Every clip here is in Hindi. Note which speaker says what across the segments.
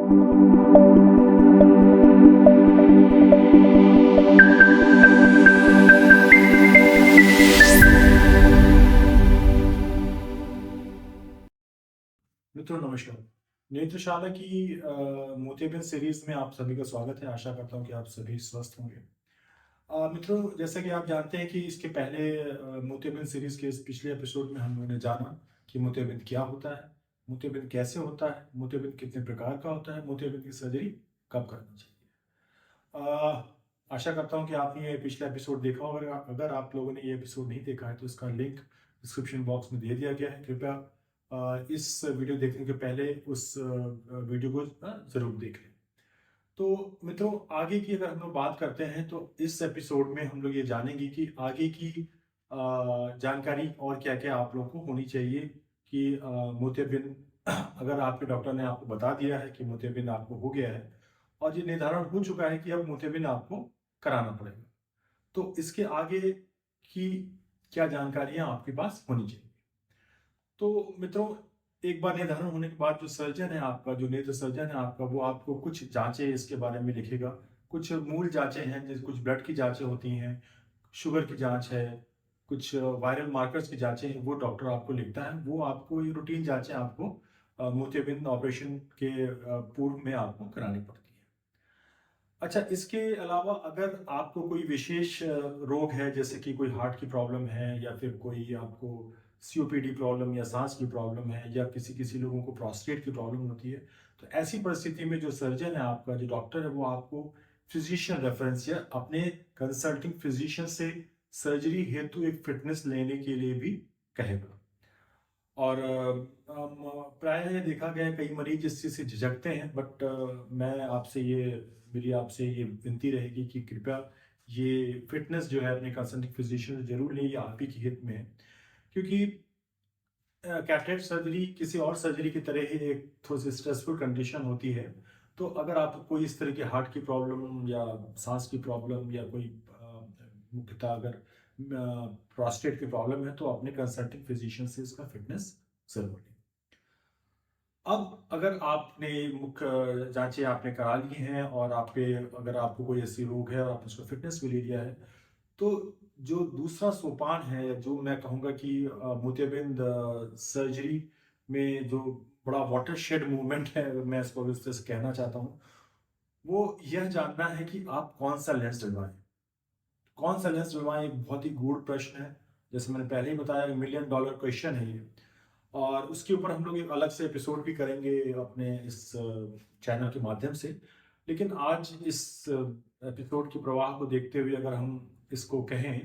Speaker 1: मित्रों नमस्कार। नेत्रशाला की मोतियाबिंद सीरीज में आप सभी का स्वागत है। आशा करता हूँ कि आप सभी स्वस्थ होंगे। मित्रों, जैसा कि आप जानते हैं कि इसके पहले मोतियाबिंद सीरीज के इस पिछले एपिसोड में हम लोगों ने जाना कि मोतियाबिंद क्या होता है, मोतियाबिंद कैसे होता है, मोतियाबिंद कितने प्रकार का होता है, मोतियाबिंद की सर्जरी कब करनी चाहिए। आशा करता हूँ कि आपने ये पिछला एपिसोड देखा होगा। अगर आप लोगों ने ये एपिसोड नहीं देखा है तो इसका लिंक डिस्क्रिप्शन बॉक्स में दे दिया गया है। कृपया इस वीडियो देखने के पहले उस वीडियो को ज़रूर देख लें। तो मित्रों, आगे की अगर हम लोग बात करते हैं तो इस एपिसोड में हम लोग ये जानेंगे कि आगे की जानकारी और क्या क्या आप लोगों को होनी चाहिए कि मोतियाबिंद अगर आपके डॉक्टर ने आपको बता दिया है कि मोतियाबिंद आपको हो गया है और ये निर्धारण हो चुका है कि अब मोतियाबिंद आपको कराना पड़ेगा, तो इसके आगे की क्या जानकारियां आपके पास होनी चाहिए। तो मित्रों, एक बार निर्धारण होने के बाद जो सर्जन है आपका, जो नेत्र सर्जन है आपका, वो आपको कुछ जांचें इसके बारे में लिखेगा। कुछ मूल जांचें हैं, जैसे कुछ ब्लड की जांचें होती हैं, शुगर की जांच है, कुछ वायरल मार्कर्स की जांचें हैं, वो डॉक्टर आपको लिखता है। वो आपको ये रूटीन जांचें आपको मोतियाबिंद ऑपरेशन के पूर्व में आपको करानी पड़ती है। अच्छा, इसके अलावा अगर आपको कोई विशेष रोग है, जैसे कि कोई हार्ट की प्रॉब्लम है या फिर कोई आपको सीओपीडी प्रॉब्लम या सांस की प्रॉब्लम है या किसी किसी लोगों को प्रोस्टेट की प्रॉब्लम होती है, तो ऐसी परिस्थिति में जो सर्जन है आपका, जो डॉक्टर है, वो आपको फिजिशियन रेफरेंस या अपने कंसल्टिंग फिजिशियन से सर्जरी हेतु एक फिटनेस लेने के लिए भी कहेगा। और प्रायः ये देखा गया है कई मरीज इस चीज़ से झिझकते हैं, बट मेरी आपसे ये विनती रहेगी कि कृपया ये फिटनेस जो है अपने कंसल्टिंग फिजिशियन से जरूर लें। ये आप ही के हित में है, क्योंकि कैटरेक्ट सर्जरी किसी और सर्जरी की तरह ही एक थोड़ी सी स्ट्रेसफुल कंडीशन होती है। तो अगर आपको कोई इस तरह की हार्ट की प्रॉब्लम या सांस की प्रॉब्लम या कोई मुख्यतः अगर प्रोस्टेट की प्रॉब्लम है, तो अपने कंसल्टिंग फिजिशियन से इसका फिटनेस जरूर लें। अब अगर आपने मुख्य जांचें आपने करा ली हैं और अगर आपको कोई ऐसी रोग है और आपने उसको फिटनेस भी ले लिया है, तो जो दूसरा सोपान है, जो मैं कहूँगा कि मोतियाबिंद सर्जरी में जो बड़ा वाटरशेड मूवमेंट है, मैं इसको इस तरह से कहना चाहता हूँ, वो यह जानना है कि आप कौन सा लेंस डलवाएं। कौन सा लेंस डलवाएं एक बहुत ही गूढ़ प्रश्न है। जैसे मैंने पहले ही बताया, $1 million क्वेश्चन है ये, और उसके ऊपर हम लोग एक अलग से एपिसोड भी करेंगे अपने इस चैनल के माध्यम से। लेकिन आज इस एपिसोड के प्रवाह को देखते हुए अगर हम इसको कहें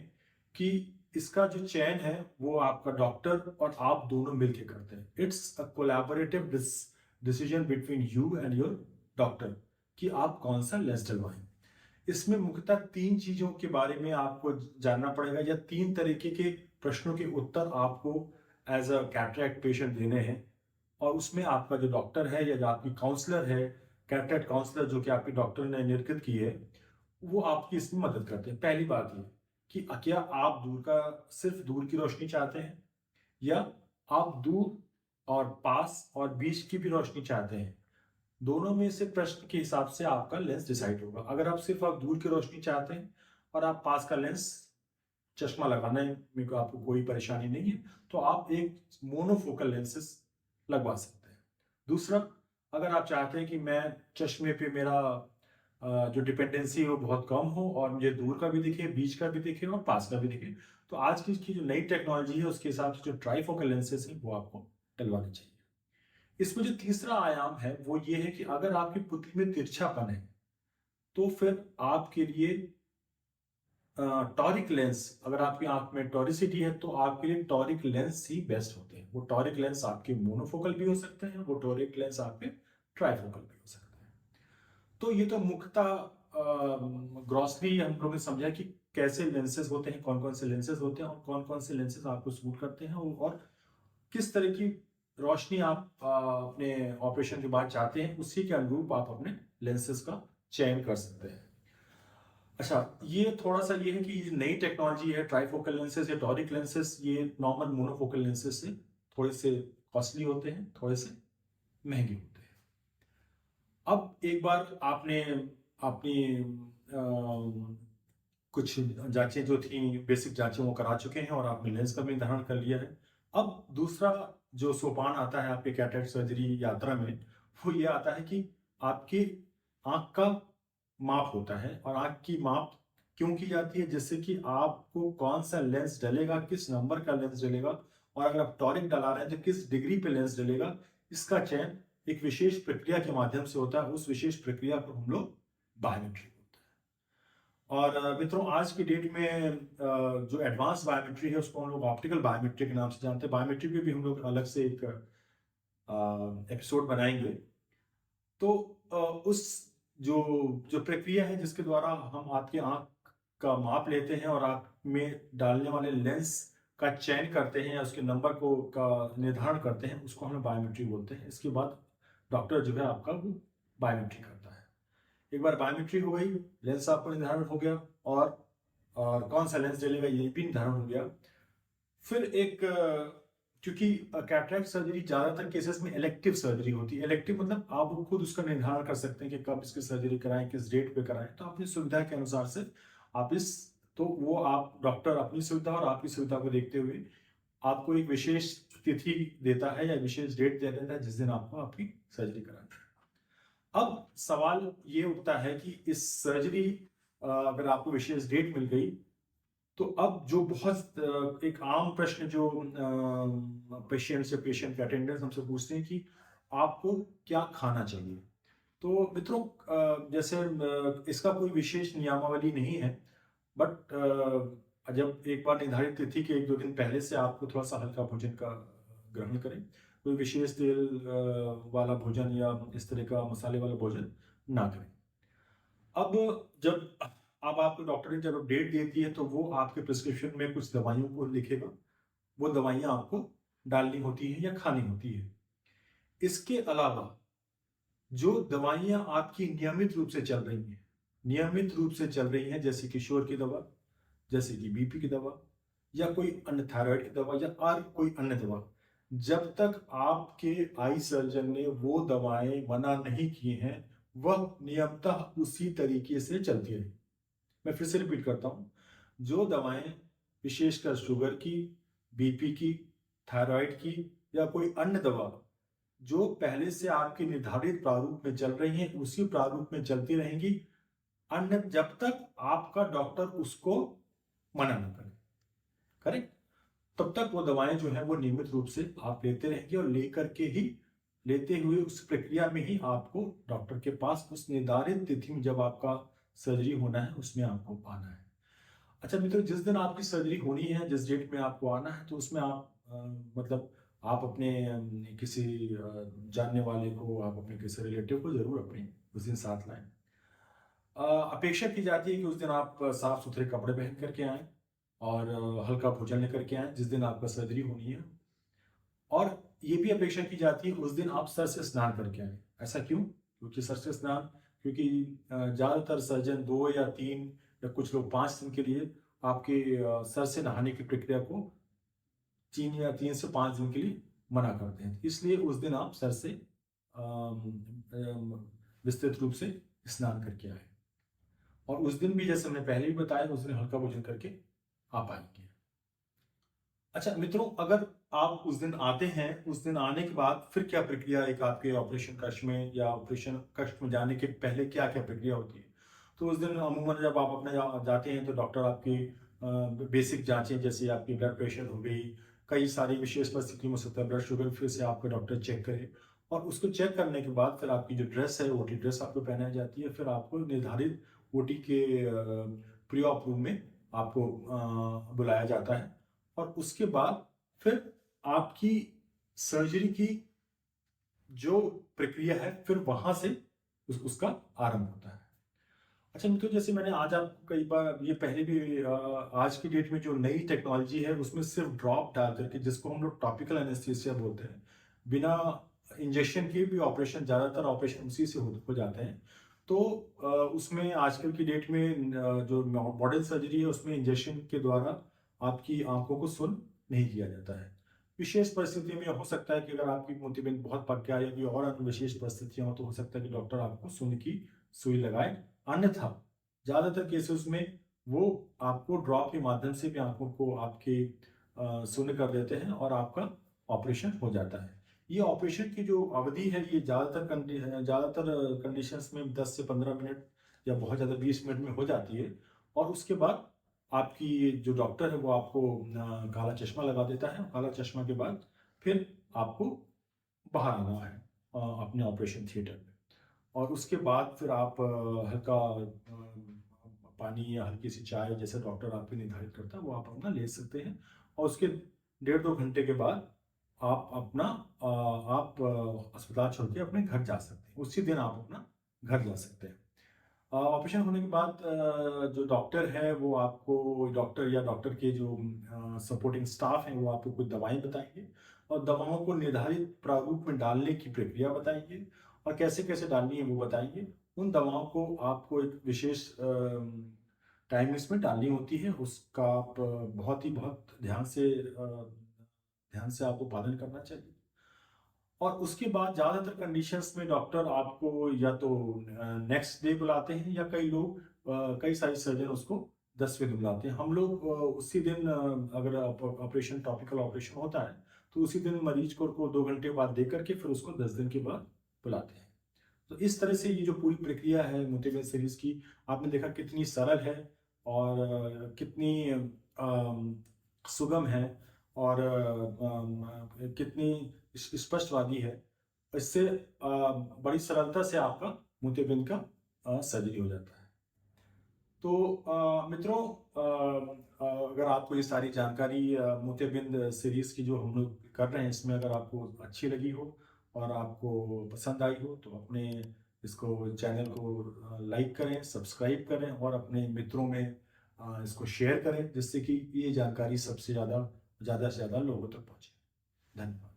Speaker 1: कि इसका जो चयन है वो आपका डॉक्टर और आप दोनों मिलकर करते हैं। It's a collaborative decision between you and your doctor कि आप कौन सा लेंस डलवाएं। इसमें मुख्यतः 3 चीजों के बारे में आपको जानना पड़ेगा, या 3 तरीके के प्रश्नों के उत्तर आपको एज अ कैटरेक्ट पेशेंट देने हैं। और उसमें आपका जो डॉक्टर है या जो आपकी काउंसलर है, कैटरेक्ट काउंसलर जो कि आपके डॉक्टर ने निर्धारित की है, वो आपकी इसमें मदद करते हैं। पहली बात ये कि क्या आप सिर्फ दूर की रोशनी चाहते हैं, या आप दूर और पास और बीच की भी रोशनी चाहते हैं। दोनों में से प्रश्न के हिसाब से आपका लेंस डिसाइड होगा। अगर आप दूर की रोशनी चाहते हैं और आप पास का लेंस, चश्मा लगाने में आपको कोई परेशानी नहीं है, तो आप एक मोनोफोकल लेंसेस लगवा सकते हैं। दूसरा, अगर आप चाहते हैं कि मैं चश्मे पे मेरा जो डिपेंडेंसी है वो बहुत कम हो और मुझे दूर का भी दिखे, बीच का भी दिखे और पास का भी दिखे, तो आज की इसकी जो नई टेक्नोलॉजी है उसके हिसाब से जो ट्राईफोकल लेंसेज है वो आपको डलवाने चाहिए। इसमें जो तीसरा आयाम है वो ये है कि अगर आपकी पुतली में तिरछापन है, तो फिर आपके लिए टॉरिक लेंस, अगर आपकी आंख में टॉरिसिटी है तो आपके लिए टॉरिक लेंस ही बेस्ट होते हैं। वो टॉरिक लेंस आपके मोनोफोकल भी हो सकते हैं, वो टॉरिक लेंस आपके ट्राईफोकल भी हो सकते हैं। तो ये तो मुख्यतः ग्रॉसली हम लोगों ने समझा कि कैसे लेंसेज होते हैं, कौन कौन से लेंसेज होते हैं और कौन कौन से लेंसेज आपको सूट करते हैं, और किस तरह की रोशनी आप अपने ऑपरेशन के बाद चाहते हैं, उसी के अनुरूप आप अपने लेंसेज का चयन कर सकते हैं। अच्छा, ये थोड़ा सा ये है कि ये नई टेक्नोलॉजी है, ट्राईफोकल लेंसेज या टॉरिक लेंसेज, ये नॉर्मल मोनोफोकल लेंसेज से थोड़े से कॉस्टली होते हैं, थोड़े से महंगे होते हैं। अब एक बार आपने अपनी कुछ जाँचें जो थी, बेसिक जाँचें वो करा चुके हैं और आपने लेंस का भी निर्धारण कर लिया है। अब दूसरा जो सोपान आता है आपके कैटरेक्ट सर्जरी यात्रा में, वो ये आता है कि आपकी आँख का माप होता है और आँख की माप क्यों की जाती है? जिससे कि आपको कौन-सा लेंस डलेगा, किस नंबर का लेंस डलेगा और अगर आप टॉरिक डला रहे हैं तो किस डिग्री पे लेंस डलेगा, इसका चयन एक विशेष प्रक्रिया के माध्यम से होता है। उस विशेष प्रक्रिया को हम लोग बायोमेट्री बोलते हैं। और मित्रों आज की डेट में जो एडवांस बायोमेट्री है उसको हम लोग ऑप्टिकल बायोमेट्री के नाम से जानते हैं। बायोमेट्री पे भी हम लोग अलग से एक एपिसोड बनाएंगे। तो उस जो जो प्रक्रिया है जिसके द्वारा हम आपकी आंख का माप लेते हैं और आंख में डालने वाले लेंस का चयन करते हैं या उसके नंबर को का निर्धारण करते हैं, उसको हम बायोमेट्री बोलते हैं। इसके बाद डॉक्टर जो है आपका वो बायोमेट्री करता है। एक बार बायोमेट्री हो गई, लेंस आपको निर्धारण हो गया और कौन सा लेंस डलेगा ये भी निर्धारण हो गया। फिर एक क्योंकि कैटरेक्ट सर्जरी ज़्यादातर केसेस में इलेक्टिव सर्जरी होती है। इलेक्टिव मतलब आप खुद उसका निर्धारण कर सकते हैं कि कब इसकी सर्जरी कराएं, किस डेट पे कराएं। तो अपनी सुविधा के अनुसार से आप इस तो वो आप डॉक्टर अपनी सुविधा और आपकी सुविधा को देखते हुए आपको एक विशेष तिथि देता है या विशेष डेट दे देता है जिस दिन आपको आपकी सर्जरी करानी है। अब सवाल ये उठता है कि इस सर्जरी अगर आपको विशेष डेट मिल गई तो अब जो बहुत एक आम प्रश्न जो पेशेंट से पेशेंट के अटेंडेंस हमसे पूछते हैं कि आपको क्या खाना चाहिए। तो मित्रों जैसे इसका कोई विशेष नियमावली नहीं है, बट जब एक बार निर्धारित तिथि के 1-2 दिन पहले से आपको थोड़ा सा हल्का भोजन का ग्रहण करें। कोई विशेष तेल वाला भोजन या इस तरह का मसाले वाला भोजन ना करें। अब जब अब आपको डॉक्टर ने जब डेट देती है तो वो आपके प्रिस्क्रिप्शन में कुछ दवाइयों को लिखेगा। वो दवाइयाँ आपको डालनी होती हैं या खानी होती है। इसके अलावा जो दवाइयाँ आपकी नियमित रूप से चल रही हैं, नियमित रूप से चल रही हैं जैसे कि शुगर की दवा, जैसे कि बीपी की दवा या कोई अन्य थायराइड की दवा या और कोई अन्य दवा, जब तक आपके आई सर्जन ने वो दवाएं मना नहीं की हैं, वह नियमतः उसी तरीके से चलती रही। मैं फिर से रिपीट करता हूँ, जो दवाएं विशेषकर शुगर की, बीपी की, थायराइड की या कोई अन्य दवा जो पहले से आपके निर्धारित प्रारूप में चल रही हैं, उसी प्रारूप में चलती रहेंगी, अन्य जब तक आपका डॉक्टर उसको मना न करे। करेक्ट? तब तक वो दवाएं जो है वो नियमित रूप से आप लेते रहेंगे और लेकर के ही लेते हुए उस प्रक्रिया में ही आपको डॉक्टर के पास उस निर्धारित तिथि में जब आपका सर्जरी होना है उसमें आपको आना है। अच्छा मित्रों, जिस दिन आपकी सर्जरी होनी है, जिस डेट में आपको आना है, तो उसमें आप मतलब आप अपने किसी जानने वाले को, आप अपने किसी रिलेटिव को जरूर अपने उस दिन साथ लाएं। अपेक्षा की जाती है कि उस दिन आप साफ सुथरे कपड़े पहन करके आएं और हल्का भोजन लेकर के आएं जिस दिन आपका सर्जरी होनी है। और ये भी अपेक्षा की जाती है उस दिन आप सर से स्नान करके आए। ऐसा क्यों? क्योंकि सर से स्नान, क्योंकि ज़्यादातर सर्जन 2 या 3 या कुछ लोग 5 दिन के लिए आपके सर से नहाने की प्रक्रिया को 3 से 5 दिन के लिए मना करते हैं। इसलिए उस दिन आप सर से विस्तृत रूप से स्नान करके आए और उस दिन भी जैसे मैंने पहले भी बताया उस दिन हल्का भोजन करके आप आएंगे। अच्छा मित्रों, अगर आप उस दिन आते हैं, उस दिन आने के बाद फिर क्या प्रक्रिया एक आपके ऑपरेशन कक्ष में या ऑपरेशन कक्ष में जाने के पहले क्या क्या प्रक्रिया होती है? तो उस दिन अमूमन जब आप अपने जाते हैं तो डॉक्टर आपकी बेसिक जांचें जैसे आपकी ब्लड प्रेशर हो गई, कई सारी विशेष परिस्थिति में हो सकता है ब्लड शुगर फिर से आपका डॉक्टर चेक करे और उसको चेक करने के बाद फिर आपकी जो ड्रेस है ओटी ड्रेस आपको पहनाई जाती है। फिर आपको निर्धारित ओटी के प्री ऑप रूम में आपको बुलाया जाता है और उसके बाद फिर आपकी सर्जरी की जो प्रक्रिया है फिर वहां से उसका आरंभ होता है। अच्छा मित्रों, जैसे मैंने आज आपको कई बार ये पहले भी आज की डेट में जो नई टेक्नोलॉजी है उसमें सिर्फ ड्रॉप डाल करके, जिसको हम लोग टॉपिकल एनेस्थीसिया बोलते हैं, बिना इंजेक्शन के भी ऑपरेशन, ज़्यादातर ऑपरेशन उसी से हो जाते हैं। तो उसमें आजकल की डेट में जो मॉडर्न सर्जरी है उसमें इंजेक्शन के द्वारा आपकी आंखों को सुन्न नहीं किया जाता है। विशेष परिस्थिति में हो सकता है कि अगर आपकी मोतियाबिंद बहुत पक गया या कोई और अन्य विशेष परिस्थितियां हो तो हो सकता है कि डॉक्टर आपको शून्य की सुई लगाए। अन्यथा ज़्यादातर केसेस में वो आपको ड्रॉप के माध्यम से भी आंखों को आपके शून्य कर देते हैं और आपका ऑपरेशन हो जाता है। ये ऑपरेशन की जो अवधि है ये ज़्यादातर कंडीशंस में 10 से 15 मिनट या बहुत ज़्यादा 20 मिनट में हो जाती है। और उसके बाद आपकी जो डॉक्टर है वो आपको काला चश्मा लगा देता है। काला चश्मा के बाद फिर आपको बाहर आना है अपने ऑपरेशन थिएटर में। और उसके बाद फिर आप हल्का पानी या हल्की सी चाय जैसे डॉक्टर आपको निर्धारित करता है वो आप अपना ले सकते हैं। और उसके 1.5-2 घंटे के बाद आप अपना अस्पताल छोड़ के अपने घर जा सकते हैं। उसी दिन आप अपना घर जा सकते हैं। ऑपरेशन होने के बाद जो डॉक्टर है वो आपको डॉक्टर या डॉक्टर के जो सपोर्टिंग स्टाफ हैं वो आपको कुछ दवाएं बताएंगे और दवाओं को निर्धारित प्रारूप में डालने की प्रक्रिया बताएंगे और कैसे कैसे डालनी है वो बताएंगे। उन दवाओं को आपको एक विशेष टाइमिंग्स में डालनी होती है। उसका आप बहुत ध्यान से आपको पालन करना चाहिए। और उसके बाद ज़्यादातर कंडीशंस में डॉक्टर आपको या तो नेक्स्ट डे बुलाते हैं या कई सारे सर्जन उसको 10वें दिन बुलाते हैं। हम लोग उसी दिन अगर ऑपरेशन टॉपिकल ऑपरेशन होता है तो उसी दिन मरीज को 2 घंटे बाद दे करके फिर उसको 10 दिन के बाद बुलाते हैं। तो इस तरह से ये जो पूरी प्रक्रिया है मोतियाबिंद सीरीज की आपने देखा कितनी सरल है और कितनी सुगम है और कितनी स्पष्टवादी है। इससे बड़ी सरलता से आपका मोतियाबिंद का सर्जरी हो जाता है। तो मित्रों अगर आपको ये सारी जानकारी मोतियाबिंद सीरीज की जो हम लोग कर रहे हैं इसमें अगर आपको अच्छी लगी हो और आपको पसंद आई हो तो अपने इसको चैनल को लाइक करें, सब्सक्राइब करें और अपने मित्रों में इसको शेयर करें जिससे कि ये जानकारी सबसे ज़्यादा से ज़्यादा लोगों तक पहुँचे। धन्यवाद।